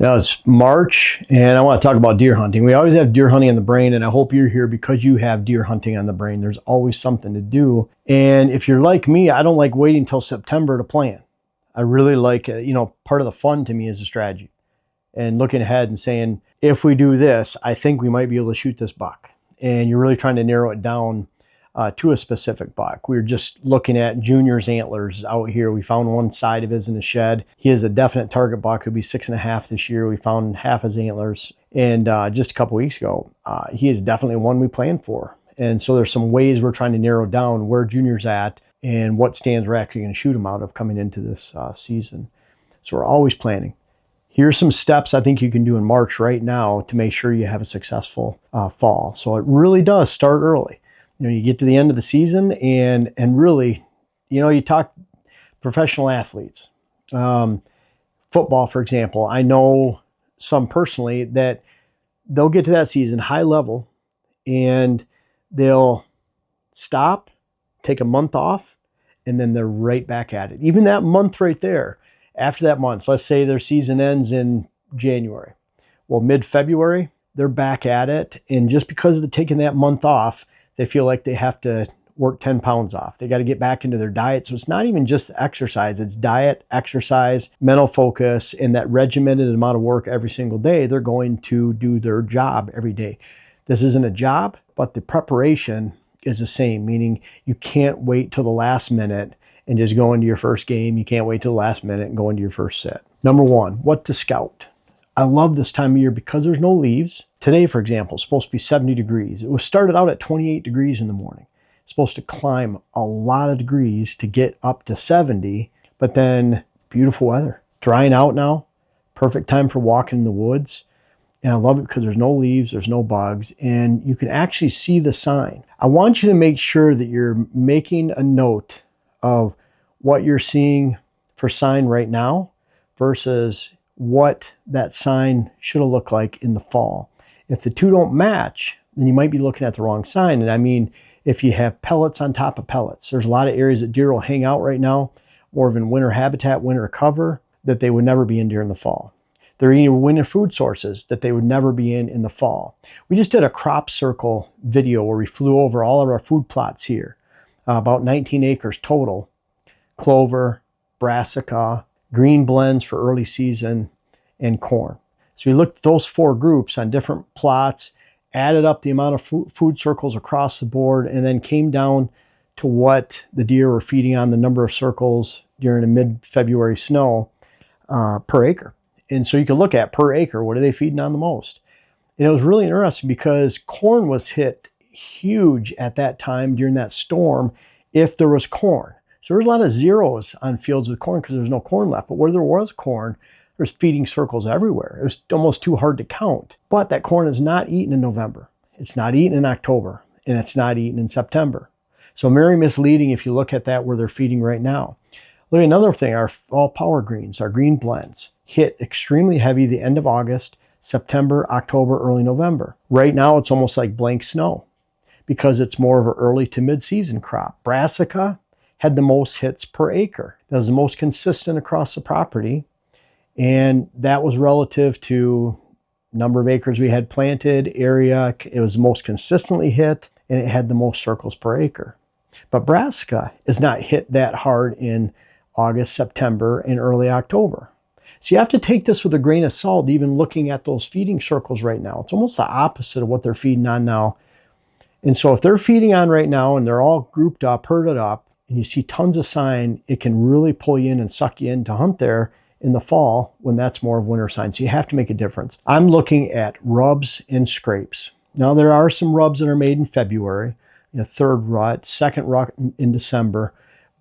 Now it's March, and I want to talk about deer hunting. We always have deer hunting on the brain, and I hope you're here because you have deer hunting on the brain. There's always something to do. And if you're like me, I don't like waiting until September to plan. I really like, part of the fun to me is the strategy and looking ahead and saying, if we do this, I think we might be able to shoot this buck. And you're really trying to narrow it down to a specific buck. We were just looking at Junior's antlers out here. We found one side of his in the shed. He is a definite target buck. He'll be 6.5 this year. We found half his antlers. And just a couple weeks ago, he is definitely one we planned for. And so there's some ways we're trying to narrow down where Junior's at and what stands we're actually going to shoot him out of coming into this season. So we're always planning. Here's some steps I think you can do in March right now to make sure you have a successful fall. So it really does start early. You get to the end of the season and really, you talk professional athletes. Football, for example, I know some personally that they'll get to that season high level and they'll stop, take a month off, and then they're right back at it. Even that month right there, after that month, let's say their season ends in January. Well, mid-February, they're back at it. And just because they're taking that month off, they feel like they have to work 10 pounds off. They got to get back into their diet. So it's not even just exercise. It's diet, exercise, mental focus, and that regimented amount of work every single day. They're going to do their job every day. This isn't a job, but the preparation is the same, meaning you can't wait till the last minute and just go into your first game. You can't wait till the last minute and go into your first set. Number one, what to scout. I love this time of year because there's no leaves. Today, for example, it's supposed to be 70 degrees. It was started out at 28 degrees in the morning. It's supposed to climb a lot of degrees to get up to 70, but then beautiful weather. Drying out now, perfect time for walking in the woods. And I love it because there's no leaves, there's no bugs, and you can actually see the sign. I want you to make sure that you're making a note of what you're seeing for sign right now versus what that sign should have looked like in the fall. If the two don't match, then you might be looking at the wrong sign. And I mean, if you have pellets on top of pellets, there's a lot of areas that deer will hang out right now, more of in winter habitat, winter cover, that they would never be in during the fall. They're eating winter food sources that they would never be in the fall. We just did a crop circle video where we flew over all of our food plots here, about 19 acres total, clover, brassica, green blends for early season, and corn. So we looked at those four groups on different plots, added up the amount of food circles across the board, and then came down to what the deer were feeding on, the number of circles during a mid-February snow per acre. And so you can look at per acre, what are they feeding on the most? And it was really interesting because corn was hit huge at that time during that storm if there was corn. So there's a lot of zeros on fields with corn because there's no corn left. But where there was corn, there's feeding circles everywhere. It was almost too hard to count. But that corn is not eaten in November. It's not eaten in October. And it's not eaten in September. So very misleading if you look at that where they're feeding right now. Look at another thing, our all power greens, our green blends, hit extremely heavy the end of August, September, October, early November. Right now, it's almost like blank snow because it's more of an early to mid-season crop. Brassica had the most hits per acre. That was the most consistent across the property. And that was relative to number of acres we had planted, area. It was the most consistently hit, and it had the most circles per acre. But brassica is not hit that hard in August, September, and early October. So you have to take this with a grain of salt, even looking at those feeding circles right now. It's almost the opposite of what they're feeding on now. And so if they're feeding on right now and they're all grouped up, herded up, and you see tons of sign, it can really pull you in and suck you in to hunt there in the fall when that's more of winter sign. So you have to make a difference. I'm looking at rubs and scrapes. Now there are some rubs that are made in February, third rut, second rut in December.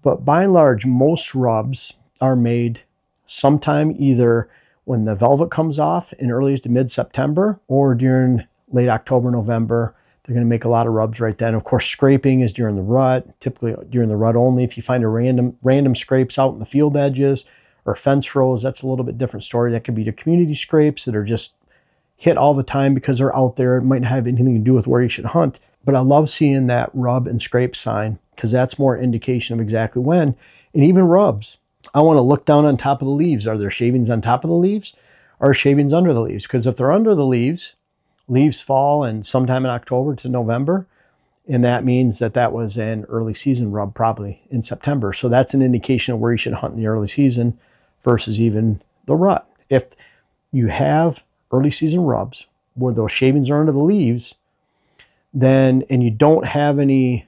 But by and large, most rubs are made sometime either when the velvet comes off in early to mid-September or during late October, November. They're going to make a lot of rubs right then. Of course, scraping is during the rut, typically during the rut only. If you find a random scrapes out in the field edges or fence rows, that's a little bit different story. That could be the community scrapes that are just hit all the time because they're out there. It might not have anything to do with where you should hunt. But I love seeing that rub and scrape sign because that's more indication of exactly when. And even rubs, I want to look down on top of the leaves. Are there shavings on top of the leaves? are shavings under the leaves. Because if they're under the leaves, leaves fall and sometime in October to November, and that means that that was an early season rub, probably in September. So that's an indication of where you should hunt in the early season versus even the rut. If you have early season rubs where those shavings are under the leaves, then, and you don't have any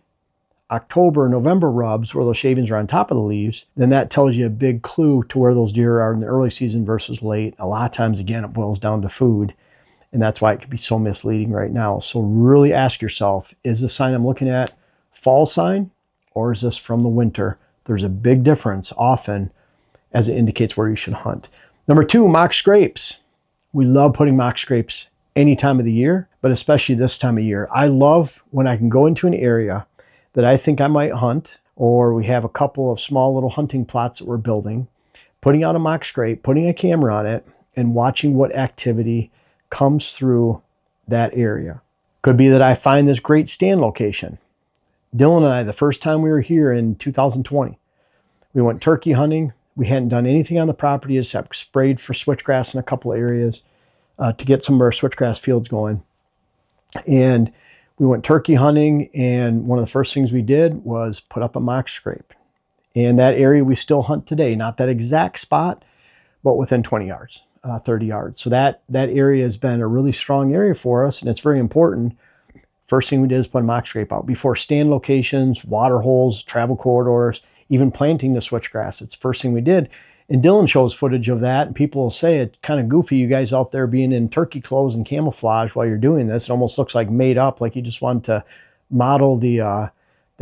October, November rubs where those shavings are on top of the leaves, then that tells you a big clue to where those deer are in the early season versus late. A lot of times, again, it boils down to food. And that's why it can be so misleading right now. So really ask yourself, is the sign I'm looking at fall sign, or is this from the winter? There's a big difference often as it indicates where you should hunt. Number 2, mock scrapes. We love putting mock scrapes any time of the year, but especially this time of year. I love when I can go into an area that I think I might hunt, or we have a couple of small little hunting plots that we're building, putting out a mock scrape, putting a camera on it, and watching what activity comes through that area. Could be that I find this great stand location. Dylan and I, the first time we were here in 2020, we went turkey hunting. We hadn't done anything on the property except sprayed for switchgrass in a couple areas to get some of our switchgrass fields going. And we went turkey hunting, and one of the first things we did was put up a mock scrape. And that area we still hunt today, not that exact spot, but within 20 yards. 30 yards. So that area has been a really strong area for us, and it's very important. First thing we did is put a mock scrape out before stand locations, water holes, travel corridors, even planting the switchgrass. It's the first thing we did. And Dylan shows footage of that, and people will say it's kind of goofy, you guys out there being in turkey clothes and camouflage while you're doing this. It almost looks like made up, like you just wanted to model the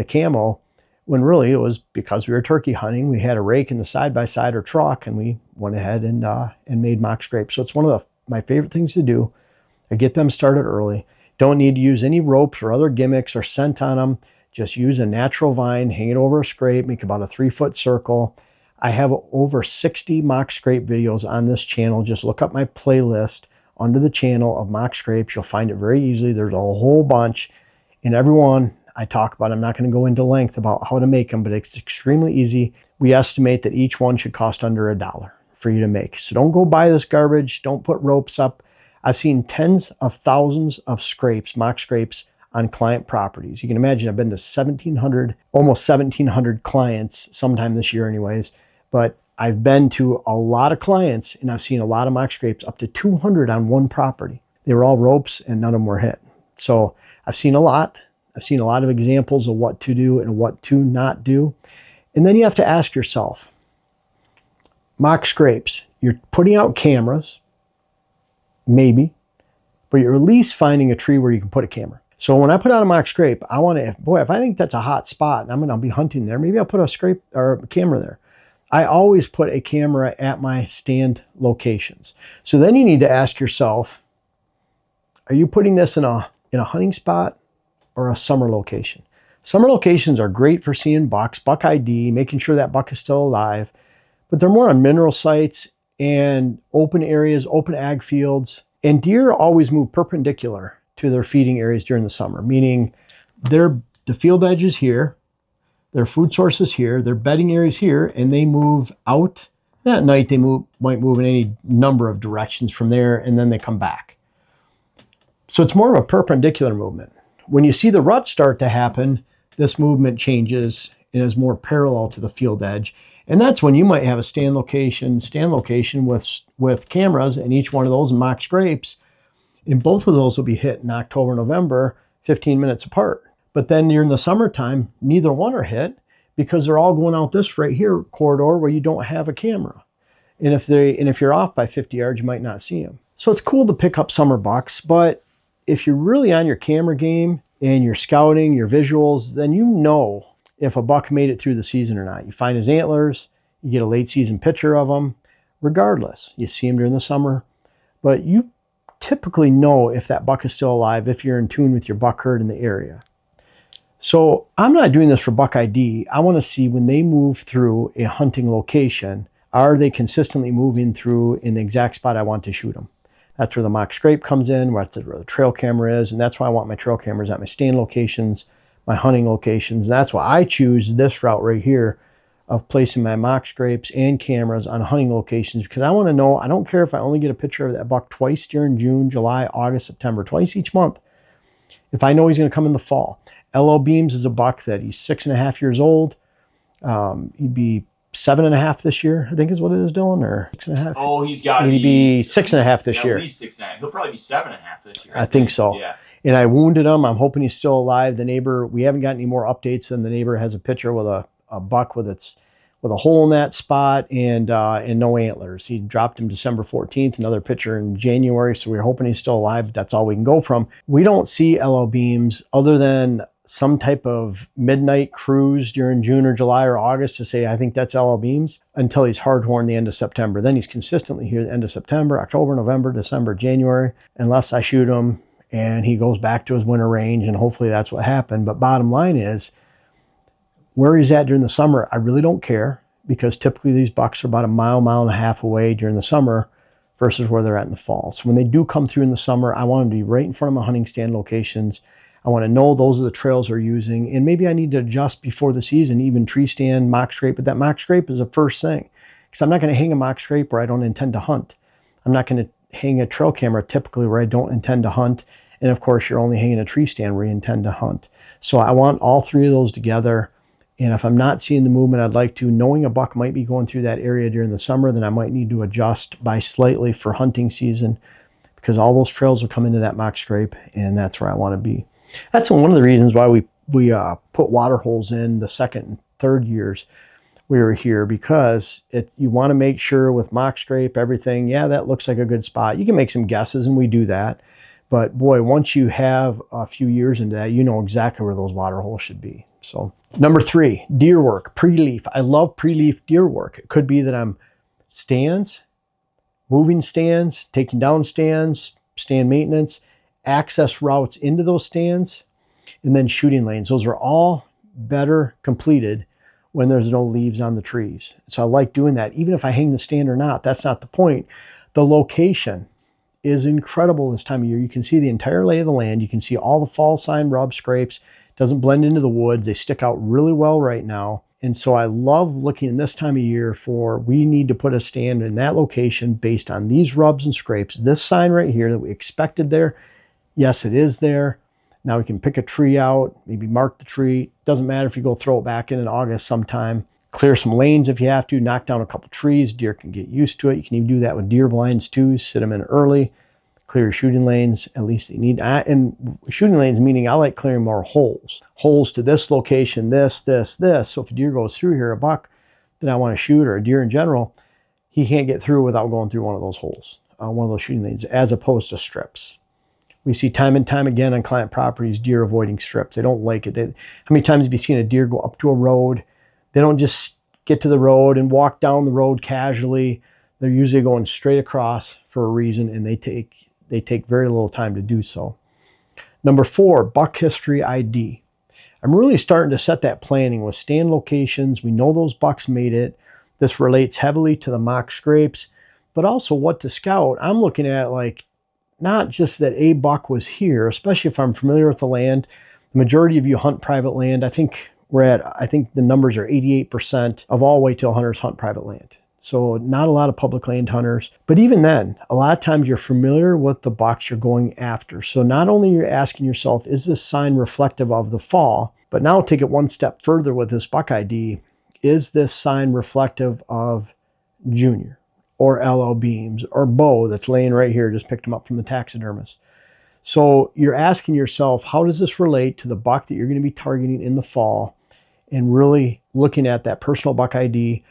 camo, when really it was because we were turkey hunting. We had a rake in the side-by-side or truck, and we went ahead and made mock scrapes. So it's one of my favorite things to do. I get them started early. Don't need to use any ropes or other gimmicks or scent on them. Just use a natural vine, hang it over a scrape, make about a 3-foot circle. I have over 60 mock scrape videos on this channel. Just look up my playlist under the channel of mock scrapes. You'll find it very easily. There's a whole bunch, and everyone I talk about. I'm not going to go into length about how to make them, but it's extremely easy. We estimate that each one should cost under $1 for you to make. So don't go buy this garbage. Don't put ropes up. I've seen tens of thousands of scrapes, mock scrapes, on client properties. You can imagine I've been to 1,700, almost 1,700 clients sometime this year anyways, but I've been to a lot of clients, and I've seen a lot of mock scrapes, up to 200 on one property. They were all ropes, and none of them were hit. So I've seen a lot. I've seen a lot of examples of what to do and what to not do. And then you have to ask yourself, mock scrapes, you're putting out cameras, maybe, but you're at least finding a tree where you can put a camera. So when I put out a mock scrape, I want to, boy, if I think that's a hot spot and I'm going to be hunting there, maybe I'll put a scrape or a camera there. I always put a camera at my stand locations. So then you need to ask yourself, are you putting this in a hunting spot or a summer location? Summer locations are great for seeing bucks, buck ID, making sure that buck is still alive, but they're more on mineral sites and open areas, open ag fields. And deer always move perpendicular to their feeding areas during the summer, meaning the field edge is here, their food sources here, their bedding areas here, and they move out. At night, they might move in any number of directions from there, and then they come back. So it's more of a perpendicular movement. When you see the rut start to happen, this movement changes and is more parallel to the field edge. And that's when you might have a stand location with cameras, and each one of those mock scrapes, and both of those will be hit in October, November, 15 minutes apart. But then during the summertime, neither one are hit because they're all going out this right here corridor where you don't have a camera. And if you're off by 50 yards, you might not see them. So it's cool to pick up summer bucks, but if you're really on your camera game and you're scouting your visuals, then you know if a buck made it through the season or not. You find his antlers, you get a late season picture of him. Regardless, you see him during the summer, but you typically know if that buck is still alive if you're in tune with your buck herd in the area. So I'm not doing this for buck ID. I want to see when they move through a hunting location, are they consistently moving through in the exact spot I want to shoot them? That's where the mock scrape comes in, where the trail camera is, and that's why I want my trail cameras at my stand locations, my hunting locations. And that's why I choose this route right here of placing my mock scrapes and cameras on hunting locations, because I want to know. I don't care if I only get a picture of that buck twice during June, July, August, September, twice each month. If I know he's going to come in the fall. LL Beams is a buck that he's 6.5 years old. He'd be 7.5 this year, I think is what it is, Dylan, or 6.5. Oh, he's got to be 6.5 this year. At least 6.5. He'll probably be 7.5 this year. I think so. Yeah. And I wounded him. I'm hoping he's still alive. The neighbor, we haven't got any more updates, and the neighbor has a picture with a buck with a hole in that spot and no antlers. He dropped him December 14th, another picture in January. So we're hoping he's still alive. That's all we can go from. We don't see LL Beams other than some type of midnight cruise during June or July or August to say, I think that's LL Beams, until he's hardhorn the end of September. Then he's consistently here the end of September, October, November, December, January, unless I shoot him and he goes back to his winter range, and hopefully that's what happened. But bottom line is, where he's at during the summer, I really don't care, because typically these bucks are about a mile and a half away during the summer versus where they're at in the fall. So when they do come through in the summer, I want them to be right in front of my hunting stand locations. I want to know those are the trails they're using, and maybe I need to adjust before the season, even tree stand, mock scrape, but that mock scrape is the first thing, because I'm not going to hang a mock scrape where I don't intend to hunt. I'm not going to hang a trail camera typically where I don't intend to hunt, and of course you're only hanging a tree stand where you intend to hunt. So I want all three of those together, and if I'm not seeing the movement I'd like to, knowing a buck might be going through that area during the summer, then I might need to adjust by slightly for hunting season, because all those trails will come into that mock scrape, and that's where I want to be. That's one of the reasons why we put water holes in the second and third years we were here, because you want to make sure with mock scrape, everything, yeah, that looks like a good spot. You can make some guesses, and we do that. But boy, once you have a few years into that, you know exactly where those water holes should be. So number 3, deer work, pre-leaf. I love pre-leaf deer work. It could be that I'm stands, moving stands, taking down stands, stand maintenance, access routes into those stands, and then shooting lanes. Those are all better completed when there's no leaves on the trees. So I like doing that. Even if I hang the stand or not, that's not the point. The location is incredible this time of year. You can see the entire lay of the land. You can see all the fall sign rub scrapes. It doesn't blend into the woods. They stick out really well right now. And so I love looking this time of year for, we need to put a stand in that location based on these rubs and scrapes. This sign right here that we expected there, yes, it is there. Now we can pick a tree out, maybe mark the tree. Doesn't matter if you go throw it back in August sometime. Clear some lanes if you have to, knock down a couple trees. Deer can get used to it. You can even do that with deer blinds too. Sit them in early, clear your shooting lanes. At least they need, and shooting lanes meaning I like clearing more holes. Holes to this location, this. So if a deer goes through here, a buck that I want to shoot, or a deer in general, he can't get through without going through one of those holes, one of those shooting lanes, as opposed to strips. We see time and time again on client properties, deer avoiding strips. They don't like it. How many times have you seen a deer go up to a road? They don't just get to the road and walk down the road casually. They're usually going straight across for a reason, and they take very little time to do so. Number 4, buck history ID. I'm really starting to set that planning with stand locations. We know those bucks made it. This relates heavily to the mock scrapes, but also what to scout. I'm looking at, like, not just that a buck was here, especially if I'm familiar with the land. The majority of you hunt private land. I think the numbers are 88% of all whitetail hunters hunt private land. So not a lot of public land hunters. But even then, a lot of times you're familiar with the bucks you're going after. So not only are you asking yourself, is this sign reflective of the fall? But now take it one step further with this buck ID. Is this sign reflective of Junior, or LL Beams, or Bo that's laying right here, just picked him up from the taxidermist? So you're asking yourself, how does this relate to the buck that you're going to be targeting in the fall, and really looking at that personal buck ID.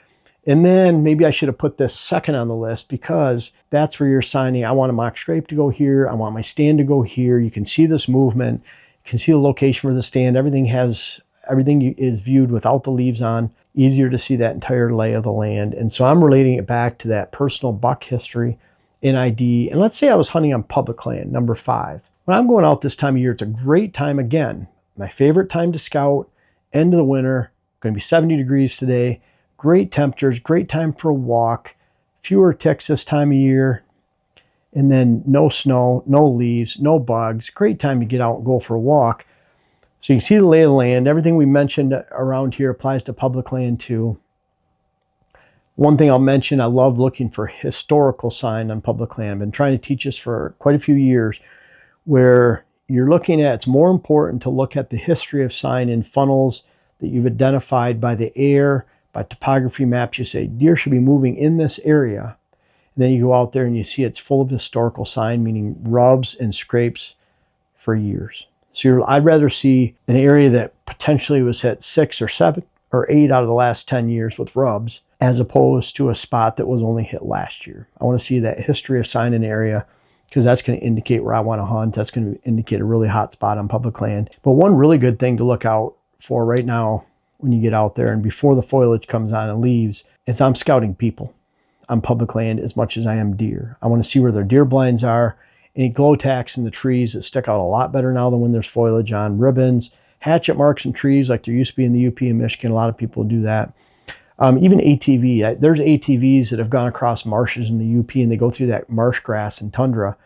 And then maybe I should have put this second on the list, because that's where you're signing. I want a mock scrape to go here. I want my stand to go here. You can see this movement. You can see the location for the stand. Everything is viewed without the leaves on. Easier to see that entire lay of the land. And so I'm relating it back to that personal buck history in ID. And let's say I was hunting on public land, number 5. When I'm going out this time of year, it's a great time, again, my favorite time to scout, end of the winter, going to be 70 degrees today, great temperatures, great time for a walk, fewer ticks this time of year, and then no snow, no leaves, no bugs, great time to get out and go for a walk. So you can see the lay of the land. Everything we mentioned around here applies to public land too. One thing I'll mention, I love looking for historical sign on public land. I've been trying to teach this for quite a few years, where you're looking at, it's more important to look at the history of sign in funnels that you've identified by the air, by topography maps. You say deer should be moving in this area. And then you go out there and you see it's full of historical sign, meaning rubs and scrapes for years. So I'd rather see an area that potentially was hit 6 or 7 or 8 out of the last 10 years with rubs, as opposed to a spot that was only hit last year. I want to see that history of sign in area, because that's going to indicate where I want to hunt. That's going to indicate a really hot spot on public land. But one really good thing to look out for right now when you get out there and before the foliage comes on and leaves is I'm scouting people on public land as much as I am deer. I want to see where their deer blinds are, any glow tacks in the trees that stick out a lot better now than when there's foliage on, ribbons, hatchet marks in trees like there used to be in the UP and Michigan. A lot of people do that. Even ATV. There's ATVs that have gone across marshes in the UP and they go through that marsh grass and tundra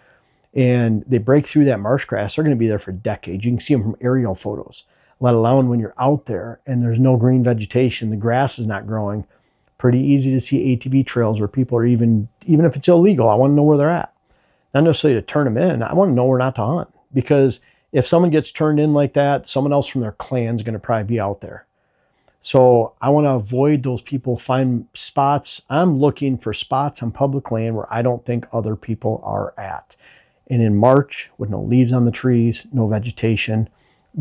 and they break through that marsh grass. They're going to be there for decades. You can see them from aerial photos, let alone when you're out there and there's no green vegetation, the grass is not growing. Pretty easy to see ATV trails where people are even if it's illegal, I want to know where they're at. Not necessarily to turn them in. I want to know where not to hunt, because if someone gets turned in like that, someone else from their clan is going to probably be out there. So I want to avoid those people, find spots. I'm looking for spots on public land where I don't think other people are at. And in March, with no leaves on the trees, no vegetation,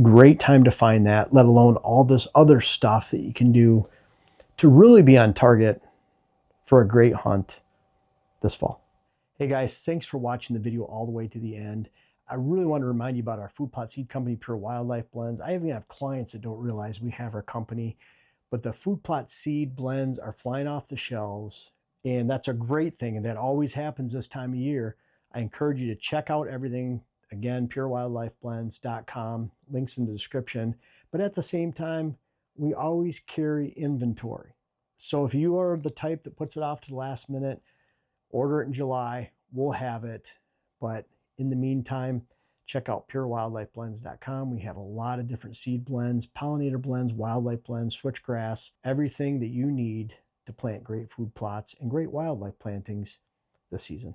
great time to find that, let alone all this other stuff that you can do to really be on target for a great hunt this fall. Hey guys, thanks for watching the video all the way to the end. I really want to remind you about our food plot seed company, Pure Wildlife Blends. I even have clients that don't realize we have our company, but the food plot seed blends are flying off the shelves, and that's a great thing, and that always happens this time of year. I encourage you to check out everything. Again, purewildlifeblends.com, links in the description. But at the same time, we always carry inventory. So if you are the type that puts it off to the last minute, order it in July, we'll have it. But in the meantime, check out purewildlifeblends.com. We have a lot of different seed blends, pollinator blends, wildlife blends, switchgrass, everything that you need to plant great food plots and great wildlife plantings this season.